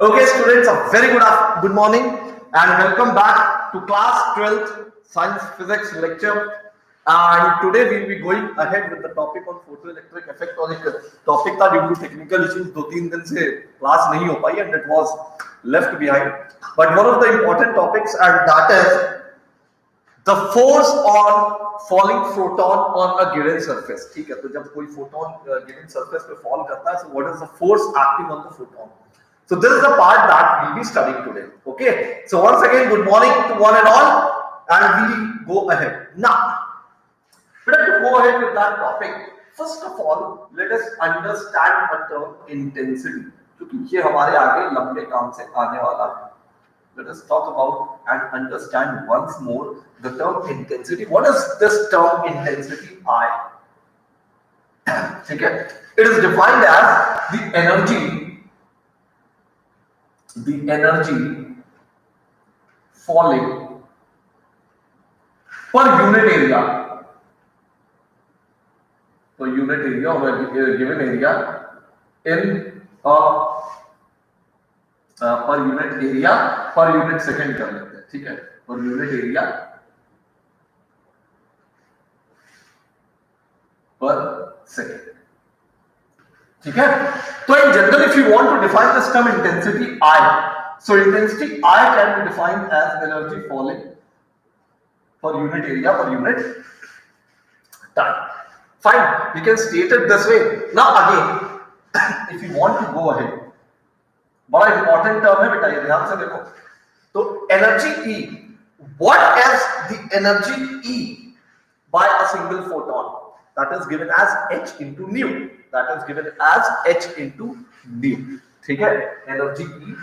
Okay, students, a very good morning and welcome back to class 12th science physics lecture. And today we'll be going ahead with the topic on photoelectric effect. और एक topic था due to technical issues 2-3 दिन से class नहीं हो पाई and it was left behind. But one of the important topics and that is the force on falling photon on a given surface. ठीक है, तो जब कोई photon given surface पे fall करता है, so what is the force acting on the photon? So this is the part that we'll be studying today. Okay. So once again, good morning to one and all, and we go ahead now. But to go ahead with that topic, first of all, let us understand the term intensity. क्योंकि ये हमारे आगे लंबे काम से आने वाला है. Let us talk about and understand once more the term intensity. What is this term intensity? ठीक है? It is defined as the energy falling per unit area of a given area in per unit second कर लेते हैं. ठीक है, per unit area per second. ठीक है, तो in general if you want to define this term intensity I, so intensity I can be defined as energy falling per unit area per unit time. Fine, we can state it this way. Now again if you want to go ahead, बड़ा important term है बेटा, ये ध्यान से देखो. तो energy E, what is the energy E by a single photon? That is given as h into nu. That is given as h into nu. ठीक है, energy E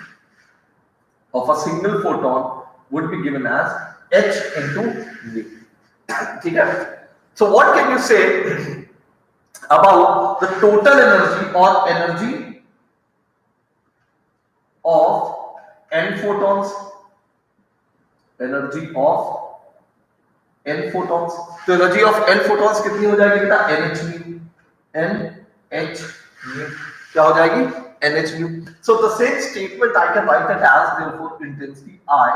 of a single photon would be given as h into nu. ठीक है. So what can you say about the total energy or energy of n photons? Energy of n photons. तो energy of n photons कितनी हो जाएगी बेटा? nh nu. nh nu क्या हो जाएगी? nh nu. So the same statement I can write it as, therefore intensity I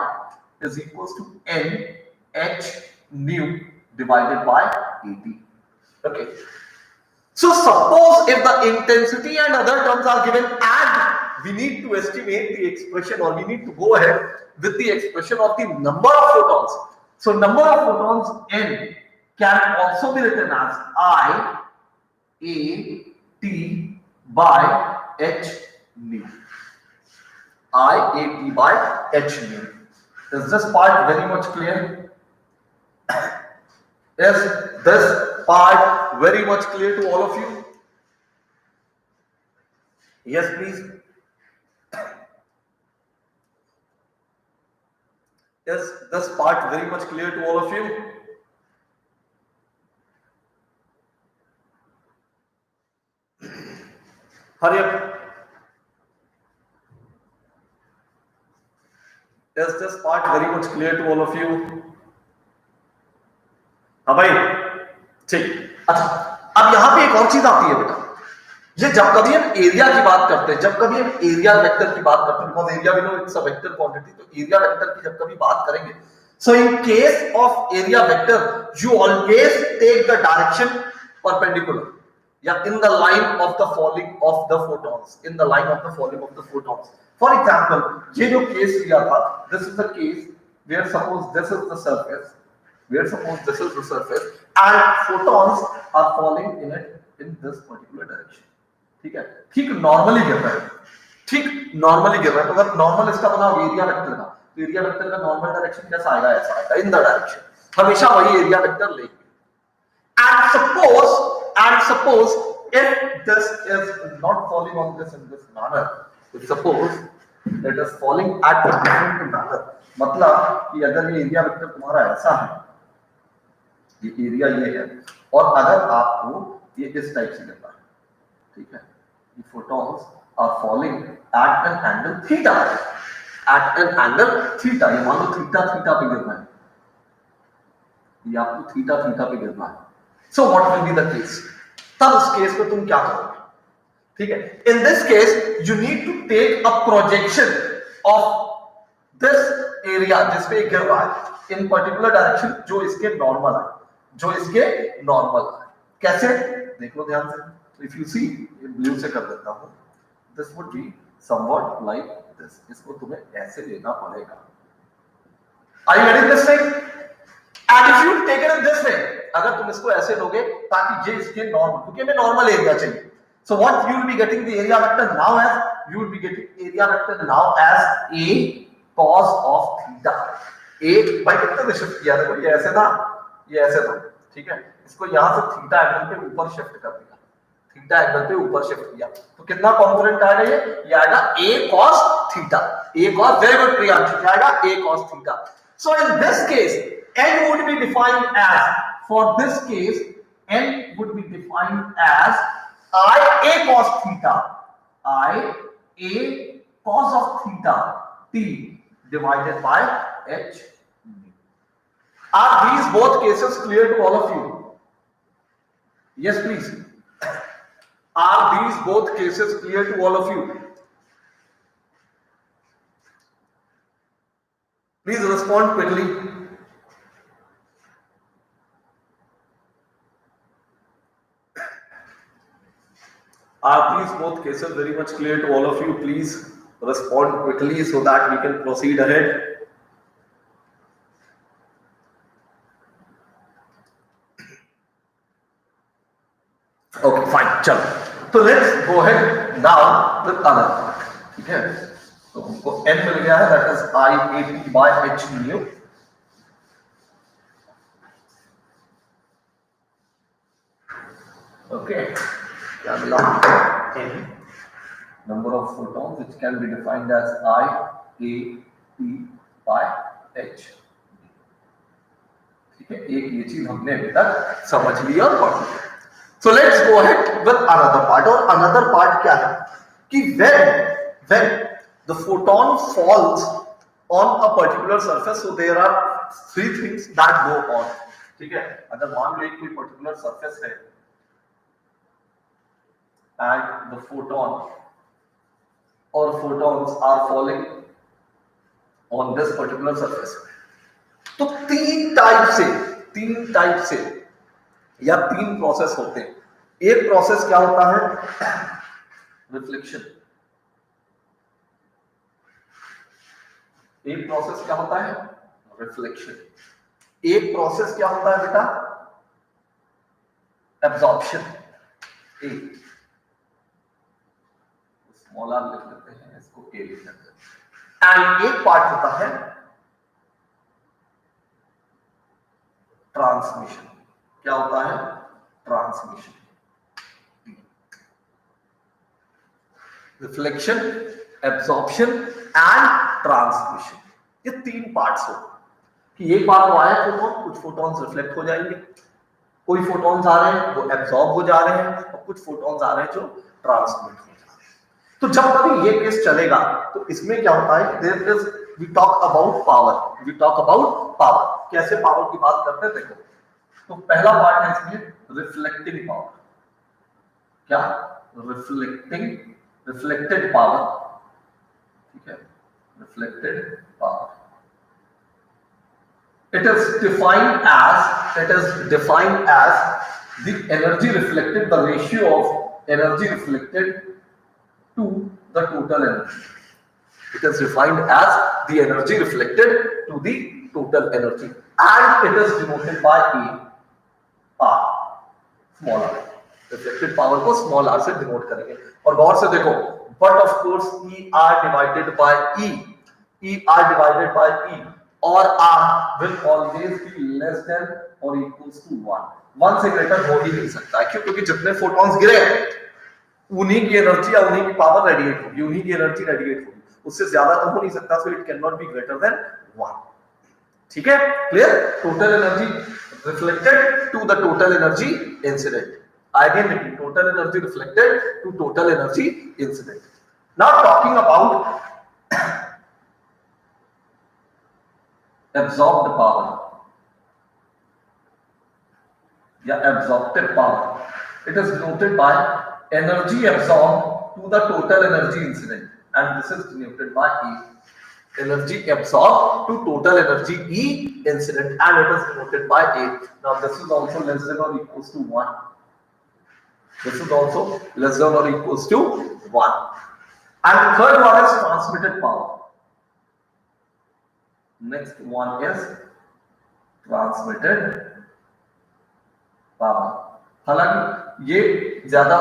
is equals to n h nu divided by AT. Okay. So suppose if the intensity and other terms are given and we need to estimate the expression, or we need to go ahead with the expression of the number of photons. So number of photons n can also be written as I A T by h nu. I A T by h nu. Is this part very much clear? Is this part very much clear to all of you? Yes, please. Is this part very much clear to all of you? Hurry up. Is this part very much clear to all of you? हाँ भाई, ठीक. अच्छा, अब यहाँ पे एक और चीज आती है बेटा. ये जब कभी हम एरिया की बात करते हैं, जब कभी हम एरिया वेक्टर की बात करते हैं, because area we know it's a vector quantity, तो एरिया वेक्टर की जब कभी बात करेंगे, so in case of area vector you always take the direction perpendicular या in the line of the falling of the photons, in the line of the falling of the photons. For example, ये जो case लिया था, this is the case where suppose this is the surface, and photons are falling in this particular direction. ठीक है, ठीक normally गिर रहा है, ठीक नॉर्मली गिर रहा है. तो अगर नॉर्मल इसका बना एरिया वेक्टर का, तो एरिया वेक्टर का नॉर्मल डायरेक्शन कैसा आएगा? ऐसा आएगा, इन द डायरेक्शन. हमेशा वही एरिया वेक्टर लेंगे. And suppose if this is not falling on this in this manner, suppose it is falling at a different manner, मतलब कि अगर ये एरिया वेक्टर तुम्हारा ऐसा है, ये एरिया ये है, और अगर आपको ये इस टाइप से गिरना है, ठीक है, ये photons are falling at an angle theta, ये मान लो थीटा पे गिरना है, ये आपको थीटा पे गिरना है. So what will be the case? तब उस केस में तुम क्या करोगे? ठीक है. In this case you need to take a projection of this area जिसपे गिर रहा है in particular direction, जो इसके नॉर्मल है, जो इसके नॉर्मल है. कैसे देख लो ध्यान से. If you see, ब्लू से कर देता हूं. This would be somewhat like this. इसको तुम्हें ऐसे लेना पड़ेगा. Are you getting this thing? And if you take it in this way, अगर तुम इसको ऐसे लोगे ताकि ये इसके नॉर्मल, क्योंकि हमें नॉर्मल एरिया चाहिए. So what you will be getting the area vector now as, you will be getting area vector now as a cos of theta. A भाई कितने में शिफ्ट किया? देखो ये ऐसे था, ये ऐसे था, ठीक है. इसको यहां से थीटा एंगल पे ऊपर शिफ्ट कर दिया, थीटा एंगल पे ऊपर शिफ्ट किया, तो कितना कंपोनेंट आएगा? ये आएगा a cos theta. a cos, very good Priyanshu, क्या आएगा? a cos theta. So in this case n would be defined as, for this case n would be defined as I a cos theta, I a cos of theta t divided by h. Are these both cases clear to all of you? Yes, please. Are these both cases clear to all of you? Please respond quickly. Are these both cases very much clear to all of you? Please respond quickly so that we can proceed ahead. Okay, fine. चलो. So let's go ahead now with other part. ठीक है. तो हमको n मिल गया है, that is I a t by h mu. Okay. क्या मिला? n number of photons which can be defined as I a t by h. ठीक है. एक ये चीज हमने अभी तक समझ ली और पढ़ ली. So let's go ahead with another part. और another part क्या है कि when the photon falls on a particular surface, so there are three things that go on. ठीक है. अगर मान लो एक कोई particular surface है and the photon or photons are falling on this particular surface, तो तीन टाइप से या तीन प्रोसेस होते हैं. एक प्रोसेस क्या होता है? रिफ्लेक्शन. एक प्रोसेस क्या होता है? रिफ्लेक्शन. एक प्रोसेस क्या होता है बेटा? एब्जॉर्प्शन. एक स्मॉल आर लिख लेते हैं, इसको ए लिख लेते हैं. एंड एक पार्ट होता है ट्रांसमिशन. क्या होता है? Transmission. Reflection, absorption and transmission. ये तीन पार्ट्स होते हैं कि एक बार वो आया फोटोन, कुछ फोटॉन्स रिफ्लेक्ट हो जाएंगे, कोई फोटॉन्स आ रहे हैं वो एब्जॉर्ब हो जा रहे हैं, और कुछ फोटॉन्स आ रहे हैं जो ट्रांसमिट हो जा रहे हैं. तो जब कभी ये केस चलेगा तो इसमें क्या होता है? There is, we talk about power. We talk about power. कैसे पावर की बात करते हैं? देखो, तो पहला पार्ट है इसमें रिफ्लेक्टिंग पावर. क्या? Reflected power. ठीक है. Reflected power. It is defined as the energy reflected, the ratio of energy reflected to the total energy. It is defined as the energy reflected to the total energy, and it is denoted by R, small r. Reflected power को small r से denote करेंगे. और गौर से देखो, but of course ER divided by or R will always be less than or equals to 1. 1 से greater हो ही नहीं सकता है. क्यों? क्योंकि जितने फोटॉन्स गिरे उन्हीं की एनर्जी या उन्हीं की पावर रेडिएट होगी, उन्हीं की एनर्जी रेडिएट होगी, उससे ज्यादा तो हो नहीं सकता. So it can not be greater than 1. ठीक है. Clear? Total energy reflected to the total energy incident. Again repeat, total energy reflected to total energy incident. Now talking about absorbed power या absorptive power. It is denoted by energy absorbed to the total energy incident, and this is denoted by E. Energy absorbed to total energy E incident, and it is denoted by A. Now this is also less than or equals to 1. This is also less than or equals to 1. And the third one is transmitted power. Next one is transmitted power. हालांकि ये ज्यादा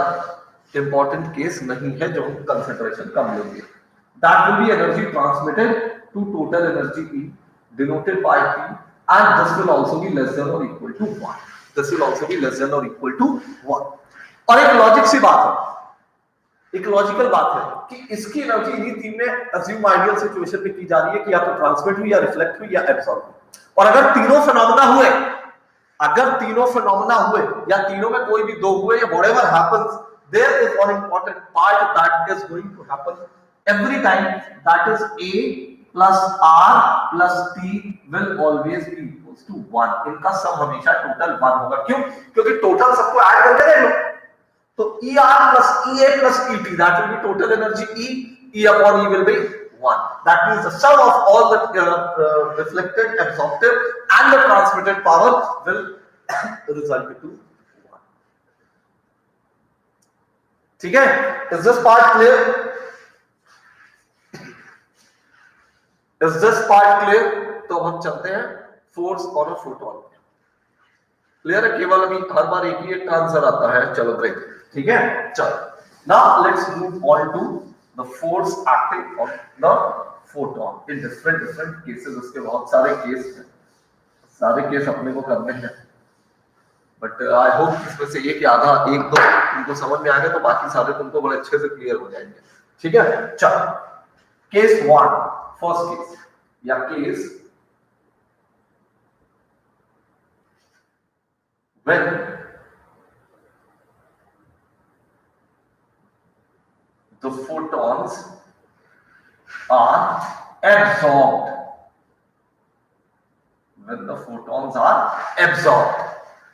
important case नहीं है जो हम consideration कम लेंगे. That will be energy transmitted to total energy E denoted by P, and this will also be less than or equal to 1. This will also be less than or equal to 1. और एक logic सी बात है, एक logical बात है कि इसकी energy इन्हीं तीन में अज्यूम आइडियल सिचुएशन में की जा रही है कि या तो ट्रांसमिट हुई या रिफ्लेक्ट हुई या एब्सॉर्ब हुई. और अगर तीनों फिनोमेना हुए, अगर तीनों फिनोमेना हुए या तीनों में कोई भी दो हुए या whatever happens, there is one important part that is going to happen every time, that is A plus R plus T will always be equals to 1. इनका सम हमेशा टोटल 1 होगा. क्यों? क्योंकि टोटल सबको ऐड करके देख लो तो ER plus EA plus ET, that will be total energy E. E upon E will be 1. That means the sum of all the reflected, absorptive and the transmitted power will result to 1. ठीक है? Is this part clear? Is this part clear? तो हम चलते हैं force और photon. Clear है? केवल अभी हर बार एक ही एक आंसर आता है. चलो ग्रेट. ठीक है, चलो. Now let's move on to the force acting on the photon in different cases. उसके बहुत सारे केस हैं, सारे केस अपने को करने हैं, बट आई होप इसमें से एक या आधा एक दो तुमको समझ में आ गया तो बाकी सारे तुमको बड़े अच्छे से क्लियर हो जाएंगे. ठीक है, चलो. केस 1, फर्स्ट केस या case when the photons are absorbed. When the photons are absorbed.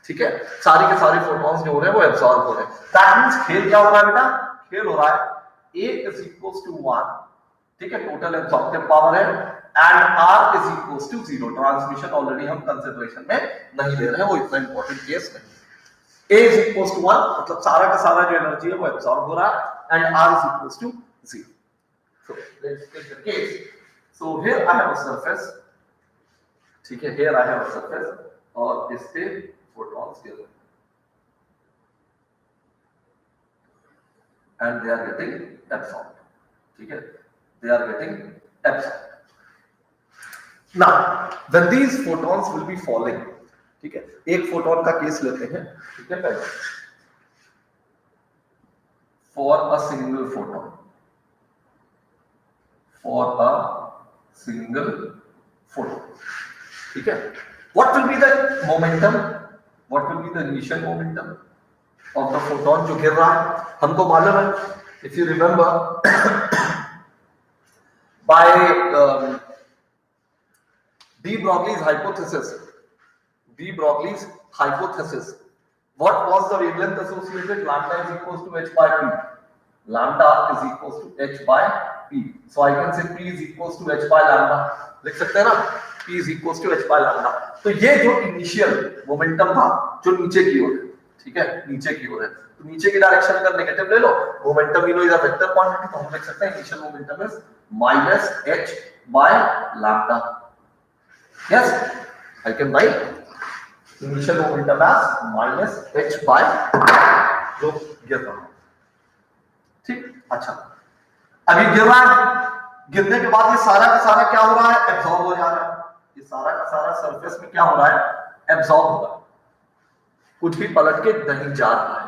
ठीक है, सारे के सारे photons जो हो रहे हैं वो absorb हो रहे हैं. That means खेल क्या हो रहा है बेटा? खेल हो रहा है A is equals to 1. ठीक है, टोटल absorptive power है, and R is equals to 0. Transmission already हम कंसिडरेशन में नहीं ले रहे हैं, वो इतना इंपॉर्टेंट केस नहीं. A is equals to 1, मतलब सारा का सारा जो एनर्जी है वो absorb हो रहा है, and R is equals to 0. So let's take the case. So here I have a surface. ठीक है, here I have a surface और इस पे photons गिर रहे हैं and they are getting absorbed. ठीक है, they are getting absorbed. Now when these photons will be falling, ठीक है, एक फोटोन का केस लेते हैं. ठीक है, पहले for a single photon, for a single photon. ठीक है, what will be the momentum, what will be the initial momentum of the photon जो गिर रहा है? हमको मालूम है, if you remember by de Broglie's hypothesis, what was the wavelength associated? Lambda is equals to h by p. Lambda is equals to h by p. So I can say p is equals to h by lambda. लिख सकते हैं ना, p is equals to h by lambda. तो ये जो initial momentum था जो नीचे की ओर है, ठीक है, नीचे की ओर है, तो नीचे की डायरेक्शन अगर नेगेटिव ले लो, momentum you know is a vector quantity, तो हम लिख सकते हैं initial momentum is minus h by lambda. Yes, I can write initial momentum as minus h by जो गिर रहा है. ठीक, अच्छा, अभी गिर रहा है, गिरने के बाद ये सारा का सारा क्या हो रहा है? एब्सॉर्ब हो जा रहा है. ये सारा का सारा सरफेस में क्या हो रहा है? एब्सॉर्ब हो रहा है, कुछ भी पलट के नहीं जा रहा है.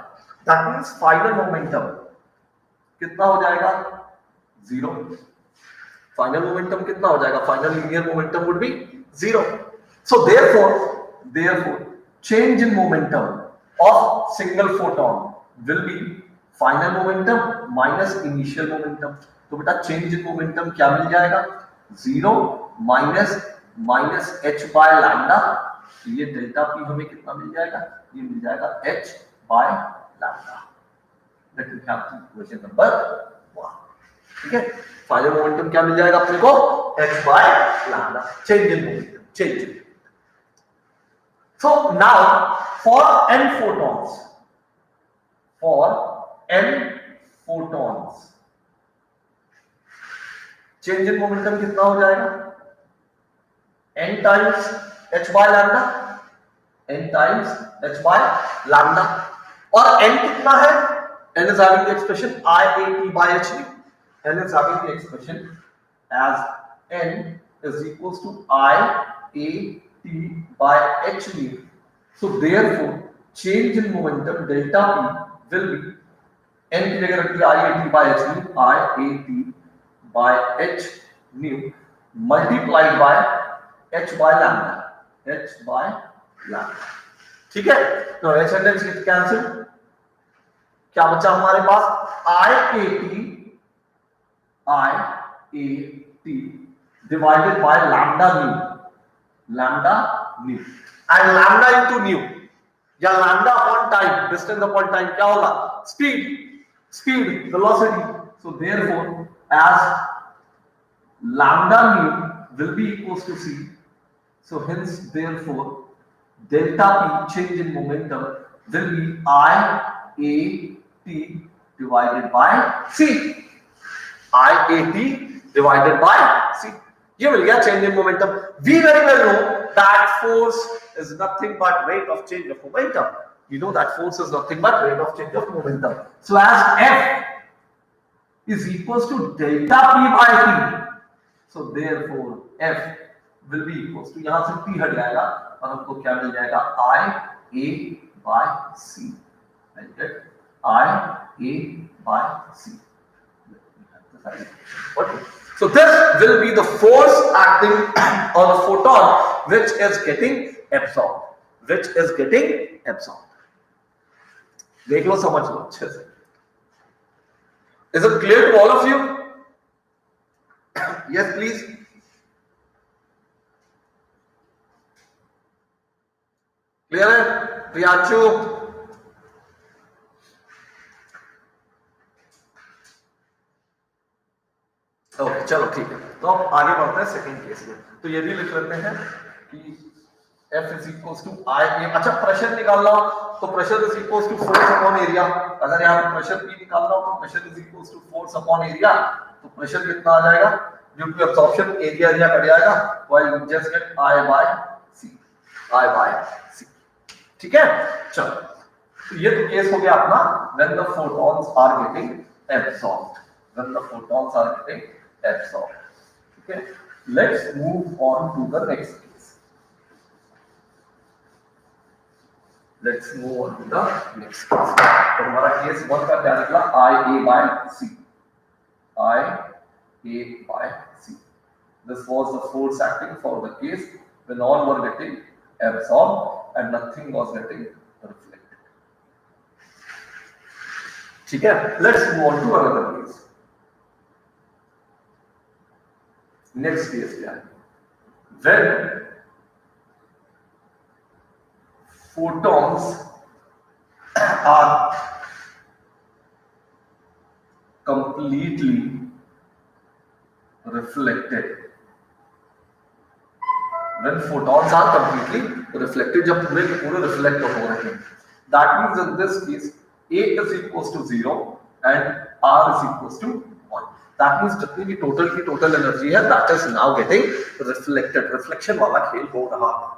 दैट मींस फाइनल मोमेंटम कितना हो जाएगा? 0. फाइनल मोमेंटम कितना हो जाएगा? Final linear momentum would be 0. So therefore change in momentum of single photon will be final momentum minus initial momentum. तो बेटा चेंज इन मोमेंटम क्या मिल जाएगा? 0 माइनस h by lambda. ये डेल्टा p हमें कितना मिल जाएगा? ये मिल जाएगा h by lambda. Let me have the equation number 1. ठीक है, फाइनल मोमेंटम क्या मिल जाएगा अपने को, h by lambda, change in momentum, change in. So now for n photons, change in momentum कितना हो जाएगा, n times h by lambda, n times h by lambda. और n कितना है, n is having the expression IAT by h, n is having the expression as n is equals to IAT by h nu. So therefore change in momentum delta p will be n की जगह रखिए IAT by h nu, IAT by h nu multiplied by h by lambda, h by lambda. ठीक है, तो h and h cancel, क्या बचा हमारे पास, IAT divided by lambda nu and lambda into nu या lambda upon time, distance upon time क्या होगा, speed, velocity. So therefore as lambda nu will be equals to c, so hence therefore delta p, change in momentum, will be IAT divided by c, IAT divided by c. ये मिल गया change in momentum. We very well know that force is nothing but rate of change of momentum. We know that force is nothing but rate of change of momentum. So as F is equals to delta P by T, so therefore F will be equals to, यहां से P हट जाएगा और हमको क्या मिल जाएगा, IA by C. IA by C. Okay. So this will be the force acting on a photon which is getting absorbed, देख लो, समझ लो अच्छे से. Is it clear to all of you? Yes, please. Clear है, Priyanshu? Okay, चलो ठीक है. तो अब आगे बढ़ते हैं सेकंड केस में. तो ये भी लिख लेते हैं कि F is equals to IA. अच्छा, प्रेशर निकालना हो तो pressure is equals to force upon area. अगर यहाँ पे प्रेशर P निकालना हो तो pressure is equals to force upon area. तो प्रेशर कितना आ जाएगा, due to absorption area cut जाएगा, while we just get I by C. ठीक है, चलो. तो ये तो केस हो गया अपना when the photons are getting absorbed, Okay, let's move on to the next case. तो हमारा केस 1 का क्या निकला, IA by C. This was the force acting for the case when all were getting absorbed and nothing was getting reflected. ठीक है, let's move on to another case. Next case क्या है, when photons are completely reflected. When photons are completely reflected, जब पूरे के पूरे reflect हो रहे हैं, that means in this case A is equals to 0 and R is equals to 1. That means जितनी भी total energy है, that is now getting reflected. Reflection वाला खेल हो रहा है.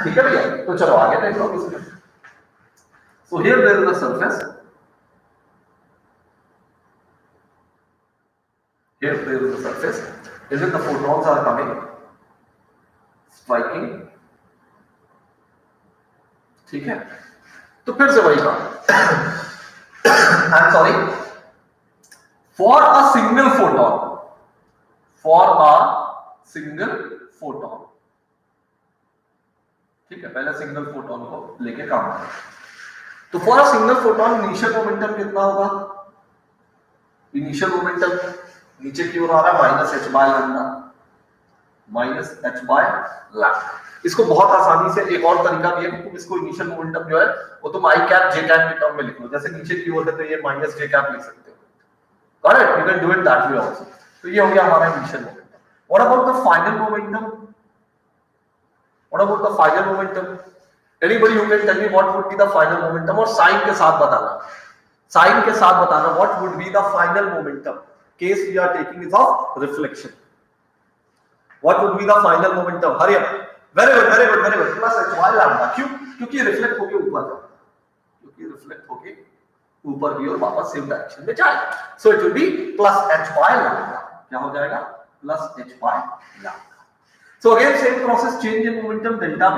ठीक है भैया, तो चलो आगे देख लो इसमें. So here there is a surface. In it the photons are coming, striking. ठीक है, तो फिर से वही बात. I'm sorry. For a single photon. ठीक है, पहले सिंगल फोटोन को लेके काम करें. तो for a single photon initial momentum कितना होगा, इनिशियल मोमेंटम नीचे की ओर आ रहा है -h by lambda. Minus h by lambda. इसको बहुत आसानी से एक और तरीका भी है कि तुम इसको इनिशियल मोमेंटम जो है वो तुम i कैप j कैप के टर्म में लिख लो, जैसे नीचे की ओर है तो ये माइनस j कैप लिख सकते हो, correct, you can do it that way also. तो ये हो गया हमारा initial momentum. What about the final momentum? What about the final momentum? Anybody who can tell me what would be the final momentum, और sign के साथ बताना, sign के साथ बताना what would be the final momentum case we are taking is of reflection. What would be the final momentum? Hurry up. Very good, very good, very good. Plus h y lambda. क्यों? क्योंकि reflect होके ऊपर जाएगा, क्योंकि reflect होके ऊपर की ओर वापस सेम डायरेक्शन में जाएगा। So it will be plus h y lambda. क्या हो जाएगा? Plus h y lambda. So again same process, change in momentum delta p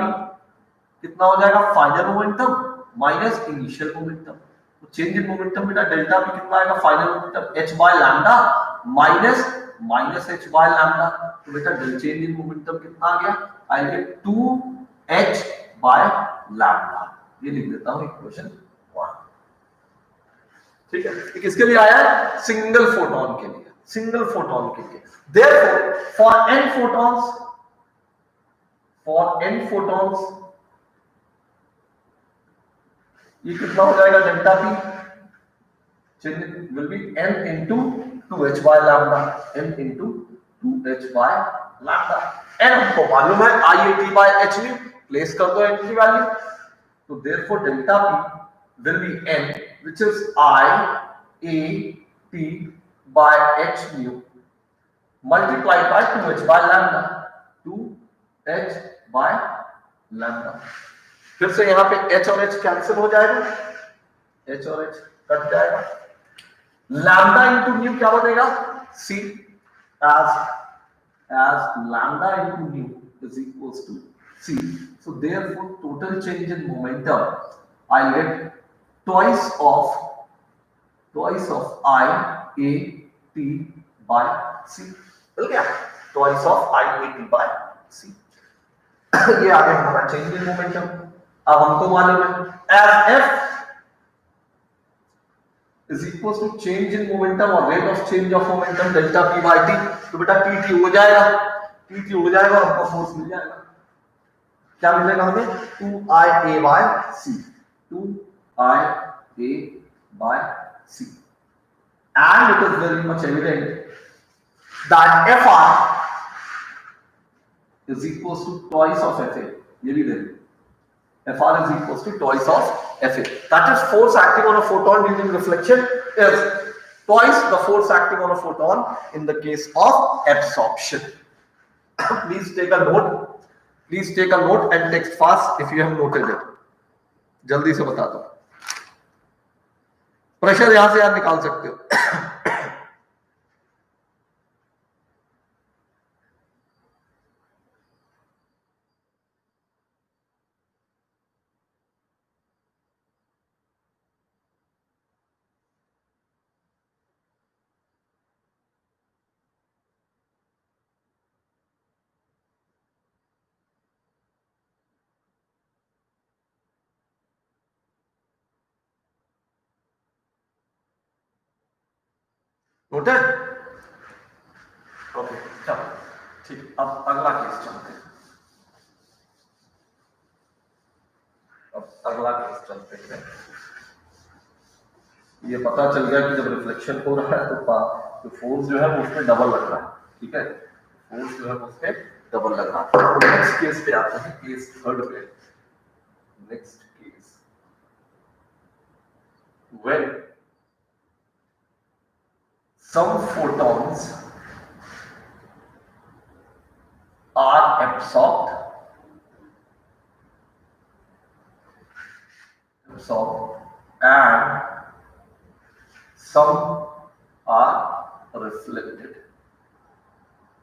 कितना हो जाएगा? Final momentum minus initial momentum. तो चेंज इन मोमेंटम बेटा डेल्टा p कितना आएगा? Final momentum h by lambda minus h by lambda। तो बेटा change in momentum कितना आ गया? I get 2h by lambda। ये लिख देता हूं इक्वेशन 1। ठीक है, ये किसके लिए आया है? सिंगल फोटोन के लिए, सिंगल फोटोन के लिए। देयरफॉर फॉर n photons ये कितना हो जाएगा? Delta p will be n into 2h by lambda, n into 2h by lambda। n हमको मालूम है IAT by h nu, place कर दो n की वैल्यू। तो therefore delta p will be n which is IAT by h nu multiplied by 2h by lambda, 2h by lambda। फिर से यहां पे h और h कैंसिल हो जाएगा, h और h कट जाएगा। लैम्डा इंटू न्यू क्या बनेगा? c as lambda into nu is equals to c। So therefore total change in momentum I get twice of I a t by c। मिल गया? twice of I a t by c। ये आ गया हमारा change in momentum. अब हमको मालूम है as f is equals to change in momentum or rate of change of momentum delta p by t। तो बेटा pt हो जाएगा, pt हो जाएगा और हमको फोर्स मिल जाएगा। क्या मिलेगा हमें? 2ia by c, 2ia by c। And it is very much evident that fr is equals to twice of fa। ये भी देखो, fr is equals to twice of fa। That is force acting on a photon during reflection is twice the force acting on a photon in the case of absorption। Please take a note, please take a note and text fast if you have noted it। जल्दी से बता दो, pressure यहां से आप निकाल सकते हो। नोटेड? ओके, चलो ठीक। अब अगला केस चलते हैं, अब अगला केस चलते हैं। ये पता चल गया कि जब रिफ्लेक्शन हो रहा है तो फोर्स जो है वो उसमें डबल लग रहा है। ठीक है, फोर्स जो है वो उसमें डबल लग रहा है। तो नेक्स्ट केस पे आते हैं, केस थर्ड पे। Next case, when some photons are absorbed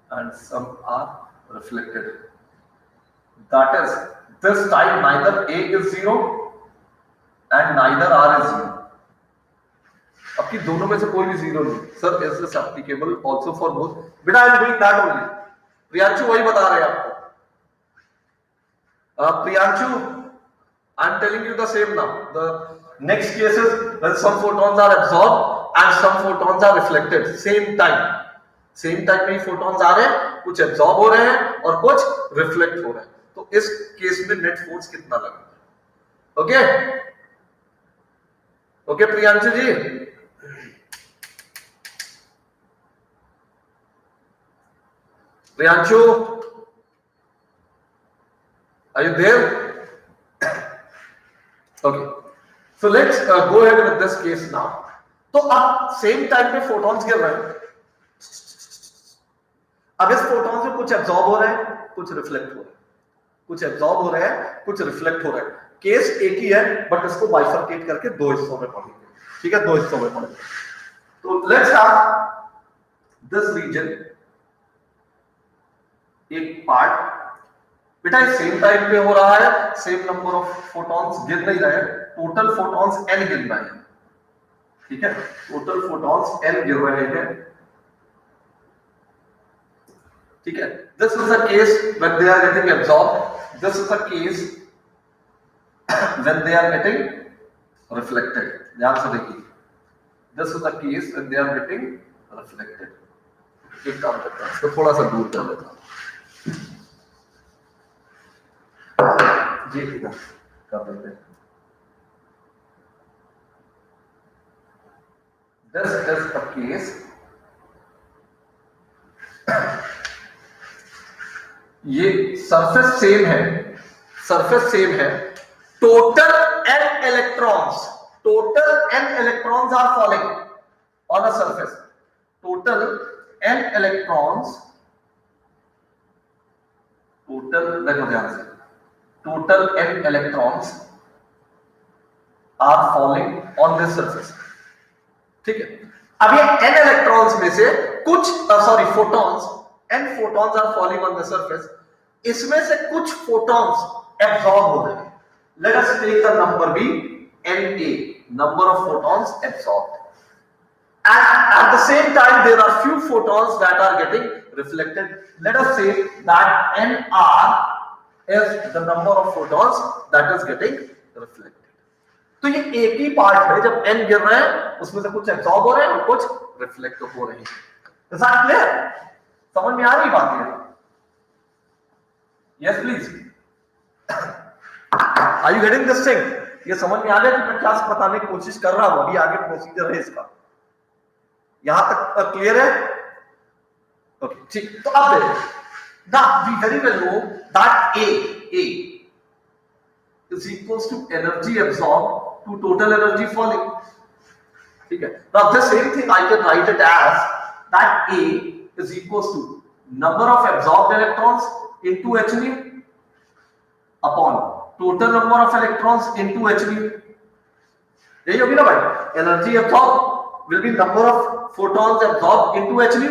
and some are reflected that is this time neither A is zero and neither R is zero। अब की दोनों में से कोई भी जीरो नहीं। Sir is this applicable also for both? बेटा I am doing that only. Priyanshu वही बता रहे हैं आपको। Priyanshu I am telling you the same now. The next case is when some photons are absorbed and some photons are reflected same time। Same type में photons आ रहे हैं, कुछ absorb हो रहे हैं और कुछ रिफ्लेक्ट हो रहे हैं। तो इस केस में नेट फोर्स कितना लगेगा? Okay okay Priyanshu ji, Priyanshu are you there? Okay, so let's go ahead with this case now. तो अब सेम टाइम पे फोटॉन्स गिर रहे हैं। अब इस फोटॉन से कुछ एब्जॉर्ब हो रहे हैं, कुछ रिफ्लेक्ट हो रहे हैं, कुछ एब्जॉर्ब हो रहे हैं, कुछ रिफ्लेक्ट हो रहे हैं। केस एक ही है, बट इसको बाइफरकेट करके दो हिस्सों में पढ़ेंगे। ठीक है, दो हिस्सों में पढ़ेंगे। तो लेट्स हैव दिस रीजन, एक पार्ट बेटा सेम टाइम पे हो रहा है, सेम नंबर ऑफ फोटॉन्स गिर नहीं रहे हैं, टोटल फोटॉन्स n गिर रहे हैं। ठीक है, टोटल फोटॉन्स n गिर रहे हैं। ठीक है, this is a case when they are getting absorbed, this is a case when they are getting reflected। ध्यान से देखिए, this is a case when they are getting reflected। एक काम करता हूं, इसको थोड़ा सा दूर कर देता हूं जी, ठीक है कर देते हैं। This is a case ये सरफेस सेम है, सरफेस सेम है, total n electrons, total n electrons are falling on a surface, total n electrons, total देखो ध्यान से, total n electrons are falling on this surface. ठीक है, अब ये n इलेक्ट्रॉन्स में से कुछ sorry photons, n photons are falling on the surface, इसमें से कुछ photons absorb हो रहे हैं। Let us take the number be Na, number of photons absorbed, and at the same time there are few photons that are getting reflected। Let us say that Nr is the number of photons that is getting reflected। तो ये एक ही part है, जब n गिर रहे हैं उसमें से कुछ एब्जॉर्ब हो रहे हैं और कुछ रिफ्लेक्ट हो रहे हैं। Is that clear? समझ में आ रही बात है? Yes please, are you getting this thing? ये समझ में आ गया कि मैं क्या बताने की कोशिश कर रहा हूं? अभी आगे प्रोसीजर है इसका, यहां तक क्लियर है? ओके ठीक, तो अब देखो ना, we very well know that A is equals to energy absorbed to total energy falling। ठीक है, now the same thing I can write it as that A is equals to number of absorbed electrons into h nu upon total number of electrons into h nu। यही होगी ना भाई, energy absorbed will be number of photons absorbed into h nu,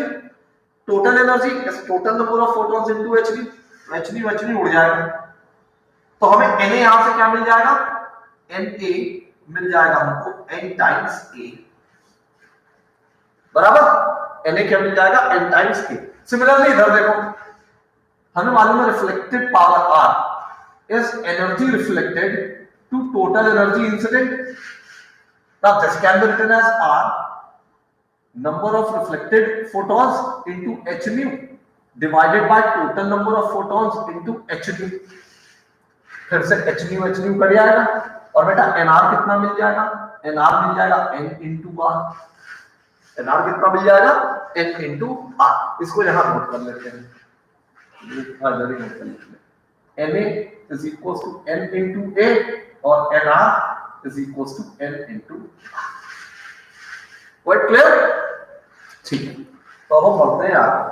total energy is total number of photons into h nu, h nu उड़ जाएगा, तो हमें Na यहां से क्या मिल जाएगा? Na मिल जाएगा हमको n टाइम्स A, बराबर। Na क्या मिल जाएगा? n times A। सिमिलरली इधर देखो, हमें मालूम है reflected power R is energy reflected to total energy incident। Now this can be written as R number of reflected photons into h nu divided by total number of photons into h nu। फिर से h nu cut जाएगा और बेटा nr कितना मिल जाएगा? nr मिल जाएगा n into r। nr कितना मिल जाएगा? n into r। इसको यहां नोट कर लेते हैं, जल्दी नोट कर लेते हैं। Na is equals to n into a और nr is equals to n into r। Quite clear? ठीक है, तो अब हम बढ़ते हैं आगे।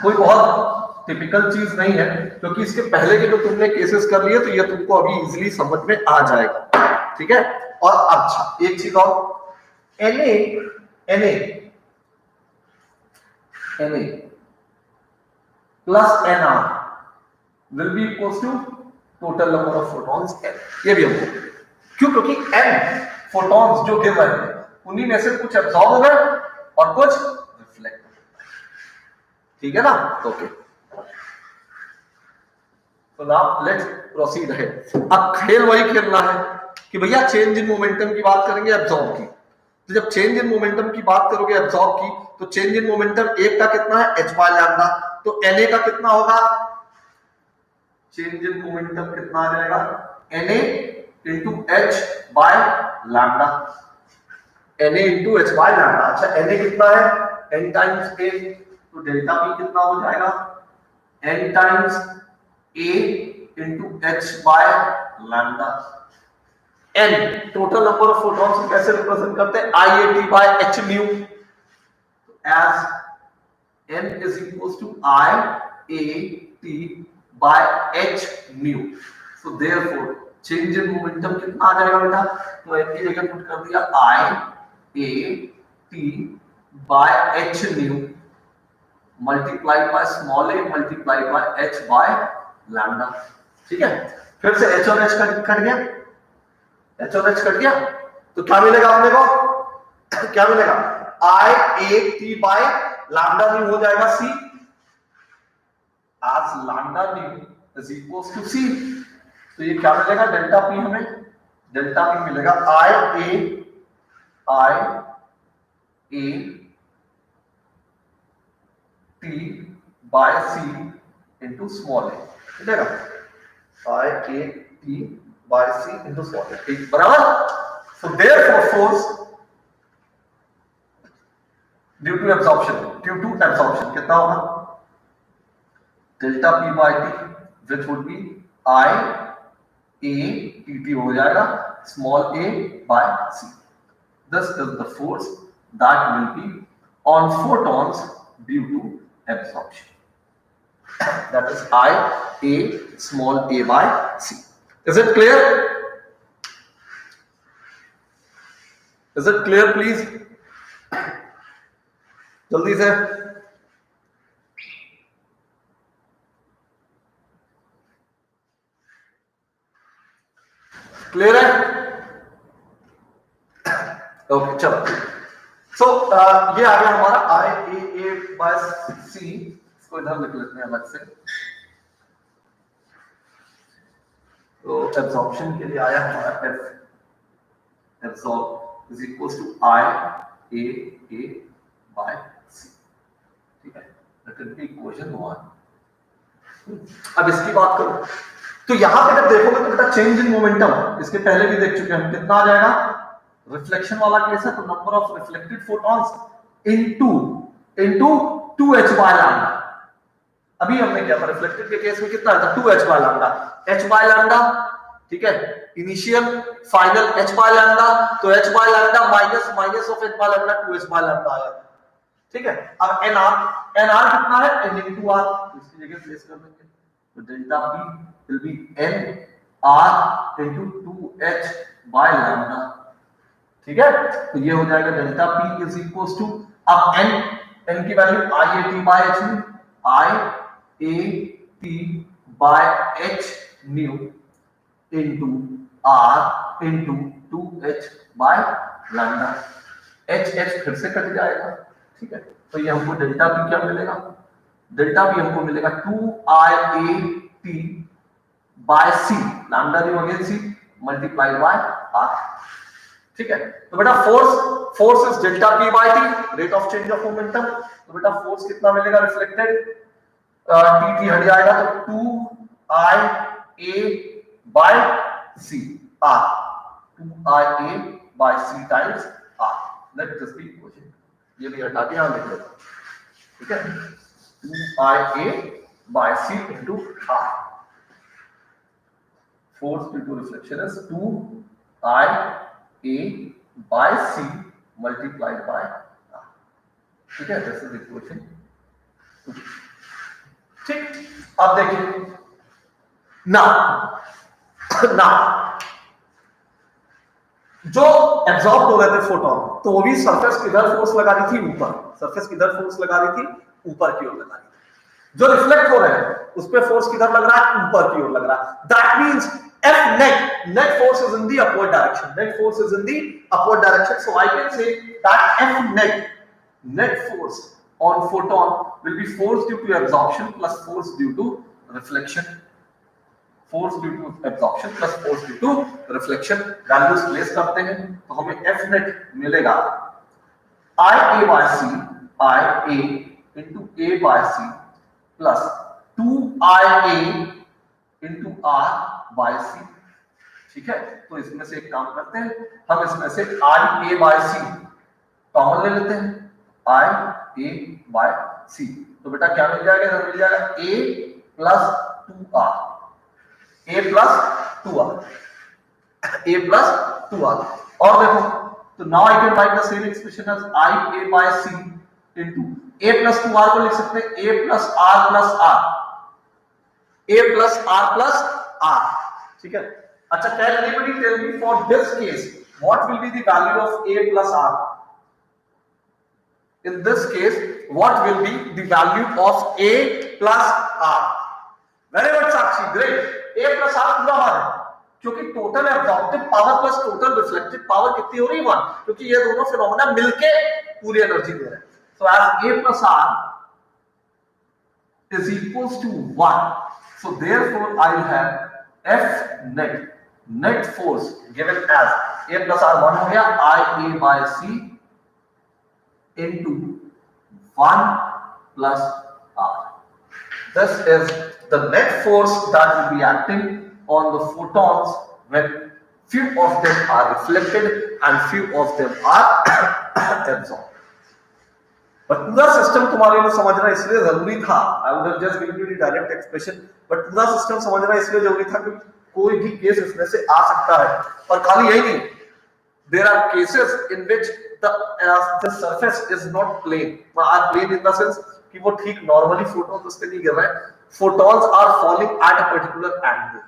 कोई बहुत टिपिकल चीज नहीं है, क्योंकि इसके पहले के जो तुमने केसेस कर लिए तो ये तुमको अभी इजीली समझ में आ जाएगा। ठीक है, और अच्छा एक चीज और, Na plus nr will be equals to total number of photons n। ये भी हमको क्यों? क्योंकि n photons जो गिर रहे हैं उन्हीं में से कुछ एब्जॉर्ब हो गए और कुछ रिफ्लेक्ट हो गए। ठीक है ना? ओके, तो नाउ लेट्स प्रोसीड अहेड। अब खेल वही खेलना है कि भैया चेंज इन मोमेंटम की बात करेंगे, एब्जॉर्ब की। तो जब चेंज इन मोमेंटम की बात करोगे एब्जॉर्ब की, तो चेंज इन मोमेंटम एक का कितना है h बाय लैम्डा, तो Na का कितना होगा, चेंज इन मोमेंटम कितना आ जाएगा Na into h by lambda, Na into h by lambda. अच्छा Na कितना है n टाइम्स a, तो डेल्टा p कितना हो जाएगा n times a into h by lambda. n total number of photons को कैसे रिप्रेजेंट करते हैं, IAT by h nu, as n is equals to IAT by h nu. So therefore change in momentum कितना आ जाएगा बेटा, तो n की जगह पुट कर दिया IAT by h new multiplied by small a multiplied by h by lambda। ठीक है, फिर से h और h कट गया, h और h कट गया, तो क्या मिलेगा अपने को, क्या मिलेगा IAT by लैम्डा न्यू हो जाएगा c, as lambda new is equals to c। तो ये क्या मिलेगा डेल्टा p, हमें डेल्टा p मिलेगा IA T by c into small a, मिलेगा IAT by c into small a, ठीक बराबर। So therefore force due to absorption कितना होगा, delta p by t which would be IATT हो जाएगा small a by c। This is the force that will be on photons due to absorption, that is IA small a by c। Is it clear? Is it clear please? जल्दी से clear है, okay चलो। सो ये आ गया हमारा IA by c, इसको इधर लिख लेते हैं अलग से। तो एब्जॉर्प्शन के लिए आया हमारा F, absorb is equals to IA by c, ठीक है, दैट इज इक्वेशन 1। अब इसकी बात करो तो यहां पे जब देखोगे तो बेटा चेंज इन मोमेंटम इसके पहले भी देख चुके हैं, कितना आ जाएगा, रिफ्लेक्शन वाला केस है तो number of reflected photons into 2h by lambda. अभी हमने क्या था, रिफ्लेक्टेड के केस में कितना था 2h by lambda, h by lambda, ठीक है, initial final h by lambda, तो h by lambda minus of h by lambda 2h by lambda आया, ठीक है। अब nr कितना है, n into r, इसकी जगह प्लेस कर देंगे, तो delta p will be nr into 2h by lambda, ठीक है। तो ये हो जाएगा delta p is equals to, अब n की value IAT by h new, IAT by h new into r into 2h by lambda, h फिर से कट जाएगा, ठीक है। तो ये हमको डेल्टा p क्या मिलेगा, डेल्टा p हमको मिलेगा 2IAT by c, lambda new again c multiplied by r, ठीक है। तो बेटा force is delta p by t, rate of change of momentum. तो बेटा फोर्स कितना मिलेगा रिफ्लेक्टेड, t हट जाएगा तो 2IA by c r, 2IA by c times r, let this be equation, ये भी हटा दिया लिख लेते, ठीक है, 2IA by c into r। Force due to reflection is 2IA by c multiplied by r, ठीक है, दिस इज इक्वेशन 2, ठीक। अब देखिए ना जो एब्जॉर्ब हो रहे थे फोटोन, तो वो भी सरफेस किधर फोर्स लगा रही थी, ऊपर, सरफेस किधर फोर्स लगा रही थी, ऊपर की ओर लगा रही थी। जो रिफ्लेक्ट हो रहे हैं उस पे फोर्स किधर लग रहा है, ऊपर की ओर लग रहा है। That means F net force is in the upward direction. Net force is in the upward direction. So I can say that F net force on photon will be force due to absorption plus force due to reflection. Force due to absorption plus force due to reflection values place करते हैं तो हमें F net मिलेगा I A by C I A into A by C plus 2IA into R by C. ठीक है, तो इसमें से एक काम करते हैं, हम इसमें से आई ए बाय सी कॉमन ले लेते हैं, आई ए बाय सी। तो बेटा क्या मिल जाएगा, इधर मिल जाएगा A plus 2R, A plus 2R, A plus 2R। और देखो, तो now I can write the same expression as I A by C into A plus 2R को लिख सकते हैं A plus R plus R, A plus R plus R. ठीक है, अच्छा, can anybody tell me for this case what will be the value of a plus r? In this case, what will be the value of a plus r? Very good, Sakshi, great. a plus r पूरा है क्योंकि total absorptive power plus total reflected power कितनी हो रही है 1, क्योंकि ये दोनों फिनोमेना मिलके पूरी एनर्जी दे रहे हैं। So as a plus r is equals to 1, so therefore I will have F net force given as a plus r 1 हो गया I a by c into 1 plus r. This is the net force that will be acting on the photons when few of them are reflected and few of them are absorbed. But पूरा system तुम्हारे लिए समझना इसलिए जरूरी था, I would have just given you the direct expression, but पूरा system समझना इसलिए जरूरी था क्योंकि कोई भी केस इसमें से आ सकता है। और खाली यही नहीं, there are cases in which the surface is not plane, plane in the sense कि वो ठीक नॉर्मली फोटोन्स उस पे नहीं गिर रहे हैं, photons are falling at a particular angle.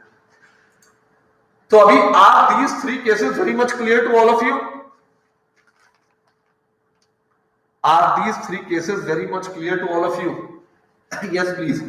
तो अभी are these three cases very much clear to all of you? Are these three cases very much clear to all of you? Yes, please.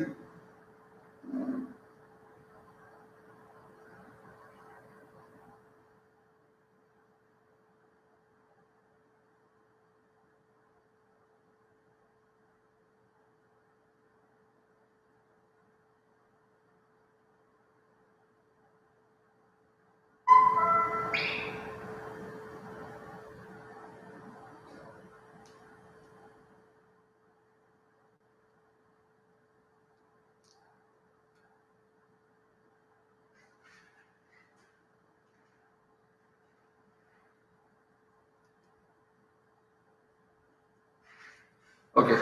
Okay,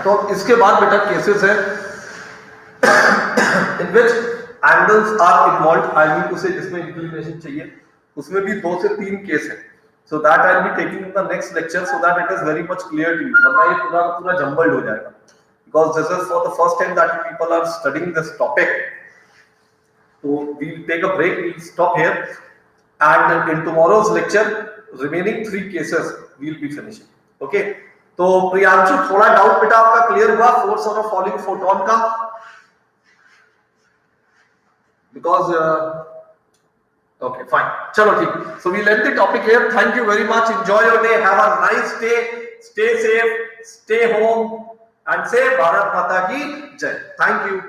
तो इसके बाद बेटा cases है in which angles are involve, I mean to से जिसमें inclination चाहिए, उसमें भी 2 से 3 केस है। So that I will be taking in the next lecture so that it is very much clear to you, वरना ये पूरा पूरा जंबल्ड हो जाएगा, because this is for the first time that people are studying this topic. So we'll take a break, we'll stop here, and in tomorrow's lecture remaining 3 cases we'll be finishing. Okay, तो प्रियांशु थोड़ा doubt बेटा आपका clear हुआ force on a falling photon का? Because okay fine, चलो ठीक, so we let the topic here. Thank you very much, enjoy your day, have a nice day, stay safe, stay home and से भारत माता की जय। Thank you.